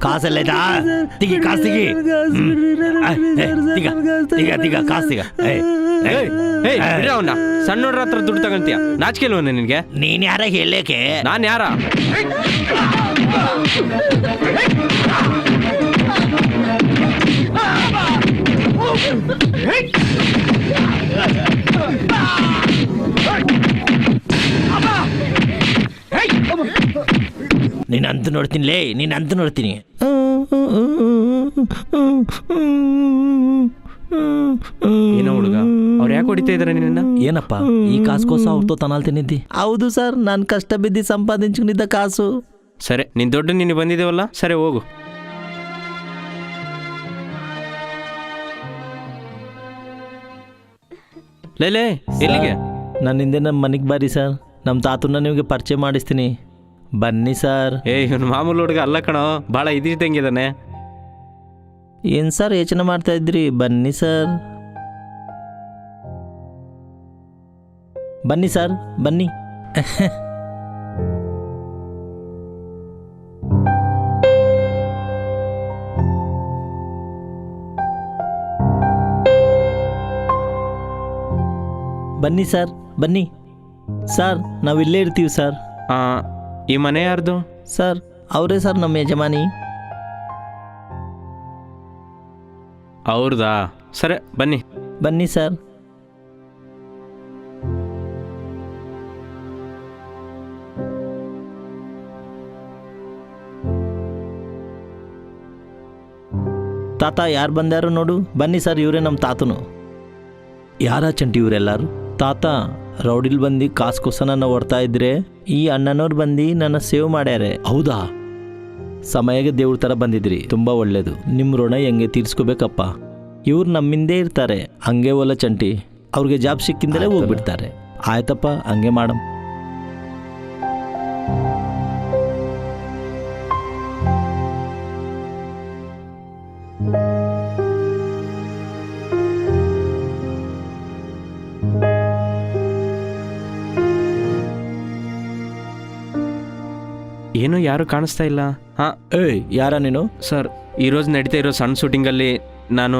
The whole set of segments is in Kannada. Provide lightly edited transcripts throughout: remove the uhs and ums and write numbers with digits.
కాసలేదా తిగి కాసు తిగి ತಿಗ ಕಾಸು ತಿಗ ಸಣ್ಣ ನೋಡ್ರ ಹತ್ರ ದುಡ್ಡು ತಗೊಂತೀಯ ನಾಚಿಕೆಲ್ವ ನಿನಗೆ? ನೀನ್ ಯಾರ ಹೇಳಕ್ಕೆ? ನಾನು ಯಾರ? ನೀನಂತ ನೋಡ್ತೀನಿ ನೀನಂತ ನೋಡ್ತೀನಿ. ಏನೋ ಹುಡುಗ, ಅವ್ರು ಯಾಕೆ ಹೊಡಿತಾ ಇದಾರೆ ನಿನ್ನ? ಏನಪ್ಪ ಈ ಕಾಸ್ಕೋಸ ಅವ್ರతో ತನಾಲ್ತಿನಿದ್ದಿ? ಹೌದು ಸರ್, ನಾನು ಕಷ್ಟ ಬಿದ್ದು ಸಂಪಾದಿಂచుకునిದ್ದ ಕಾಸು. ಸರಿ, ನಿನ್ ದೊಡ್ಡ ನೀನು ಬಂದಿದ್ದೇವಲ್ಲ, ಸರಿ ಹೋಗು. ಲೇ ಎಲ್ಲಿಗೆ? ನನ್ನ ಹಿಂದೆ ನಮ್ಮ ಮನೆಗೆ ಬಾರಿ ಸರ್, ನಮ್ಮ ತಾತನ್ನ ನಿಮಗೆ ಪರಿಚಯ ಮಾಡಿಸ್ತೀನಿ, ಬನ್ನಿ ಸರ್. ಇವನು ಮಾಮೂಲು ಹುಡುಗ ಅಲ್ಲ ಕಣೋ, ಭಾಳ ಇದ್ದಂಗಿದ್ದಾನೆ. ಏನು ಸರ್ ಯೋಚನೆ ಮಾಡ್ತಾ ಇದ್ರಿ? ಬನ್ನಿ ಸರ್, ಬನ್ನಿ ಸರ್, ಬನ್ನಿ. ಬನ್ನಿ ಸರ್, ಬನ್ನಿ ಸರ್, ನಾವಿಲ್ಲೇ ಇರ್ತೀವಿ ಸರ್. ಈ ಮನೆ ಯಾರ್ದು? ಸರ್ ಅವರೇ ಸರ್, ನಮ್ಮ ಯಜಮಾನಿ. ಅವ್ರದಾ? ಸರಿ ಬನ್ನಿ. ಬನ್ನಿ ಸರ್. ತಾತ ಯಾರು ಬಂದಾರು ನೋಡು. ಬನ್ನಿ ಸರ್, ಇವರೇ ನಮ್ಮ ತಾತನು. ಯಾರ ಚಂಟಿ ಇವರೆಲ್ಲರೂ? ತಾತ ರೌಡಿಲ್ ಬಂದು ಕಾಸ್ಕೋಸ ನನ್ನ ಹೊಡ್ತಾ ಇದ್ರೆ ಈ ಅಣ್ಣನವ್ರು ಬಂದು ನನ್ನ ಸೇವ್ ಮಾಡ್ಯಾರೆ. ಹೌದಾ? ಸಮಯಕ್ಕೆ ದೇವ್ರ ಥರ ಬಂದಿದ್ರಿ, ತುಂಬ ಒಳ್ಳೇದು. ನಿಮ್ಮ ಋಣ ಹೆಂಗೆ ತೀರ್ಸ್ಕೋಬೇಕಪ್ಪ. ಇವ್ರು ನಮ್ಮಿಂದೇ ಇರ್ತಾರೆ, ಹಂಗೆ ಒಲ್ಲ ಚಂಟಿ. ಅವ್ರಿಗೆ ಜಾಬ್ ಸಿಕ್ಕಿಂದಲೇ ಹೋಗ್ಬಿಡ್ತಾರೆ. ಆಯ್ತಪ್ಪ, ಹಂಗೆ ಮಾಡಮ್. ಏನೋ ಯಾರು ಕಾಣಿಸ್ತಾ ಇಲ್ಲ. ಏಯ್, ಯಾರ ನೀನು? ಸರ್, ಈರೋಜು ನಡೀತಾ ಇರೋ ಸಣ್ಣ ಶೂಟಿಂಗಲ್ಲಿ ನಾನು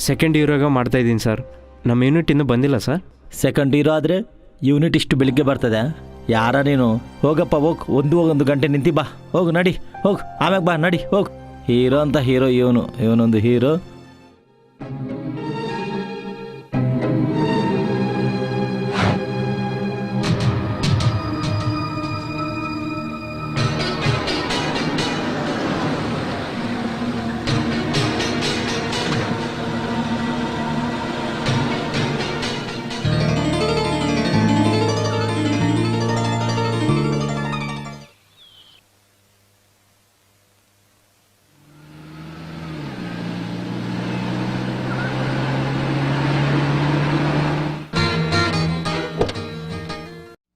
ಸೆಕೆಂಡ್ ಹೀರೋಗ ಮಾಡ್ತಾ ಇದ್ದೀನಿ ಸರ್. ನಮ್ಮ ಯೂನಿಟ್ ಇನ್ನೂ ಬಂದಿಲ್ಲ ಸರ್. ಸೆಕೆಂಡ್ ಹೀರೋ ಆದರೆ ಯೂನಿಟ್ ಇಷ್ಟು ಬೆಳಿಗ್ಗೆ ಬರ್ತದೆ? ಯಾರ ನೀನು? ಹೋಗಪ್ಪ, ಹೋಗಿ ಒಂದು ಗಂಟೆ ನಿಂತಿ ಬಾ. ಹೋಗು, ನಡಿ, ಹೋಗು, ಆಮ್ಯಾಗ ಬಾ, ನಡಿ, ಹೋಗು. ಹೀರೋ ಅಂತ ಹೀರೋ ಇವನೊಂದು ಹೀರೋ.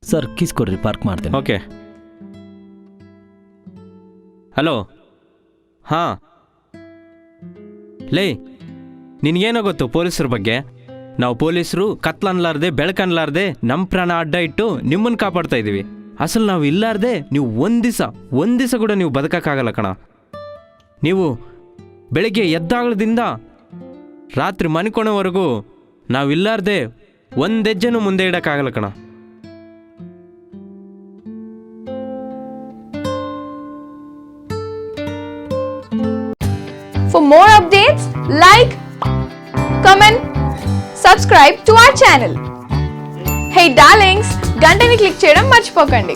ಸರ್ ಕೀಸ್ ಕೊಡ್ರಿ, ಪಾರ್ಕ್ ಮಾಡ್ತೇನೆ. ಓಕೆ. ಹಲೋ. ಹಾಂ ಲೇ, ನಿನಗೇನೋ ಗೊತ್ತು ಪೊಲೀಸರ ಬಗ್ಗೆ? ನಾವು ಪೊಲೀಸರು ಕತ್ಲನ್ಲಾರ್ದೆ ಬೆಳಕನ್ಲಾರ್ದೆ ನಮ್ಮ ಪ್ರಾಣ ಅಡ್ಡ ಇಟ್ಟು ನಿಮ್ಮನ್ನು ಕಾಪಾಡ್ತಾ ಇದ್ದೀವಿ. ಅಸಲು ನಾವು ಇಲ್ಲಾರ್ದೆ ನೀವು ಒಂದು ದಿವಸ ಕೂಡ ನೀವು ಬದುಕೋಕ್ಕಾಗಲ್ಲ ಕಣ. ನೀವು ಬೆಳಗ್ಗೆ ಎದ್ದಾಗಲದಿಂದ ರಾತ್ರಿ ಮನಿಕೊಣವರೆಗೂ ನಾವಿಲ್ಲಾರ್ದೆ ಒಂದೆಜ್ಜೆನೂ ಮುಂದೆ ಇಡೋಕ್ಕಾಗಲ್ಲ ಕಣ. For more updates, like, comment, subscribe to our channel. Hey darlings, గంటని click చేయడం మర్చిపోకండి.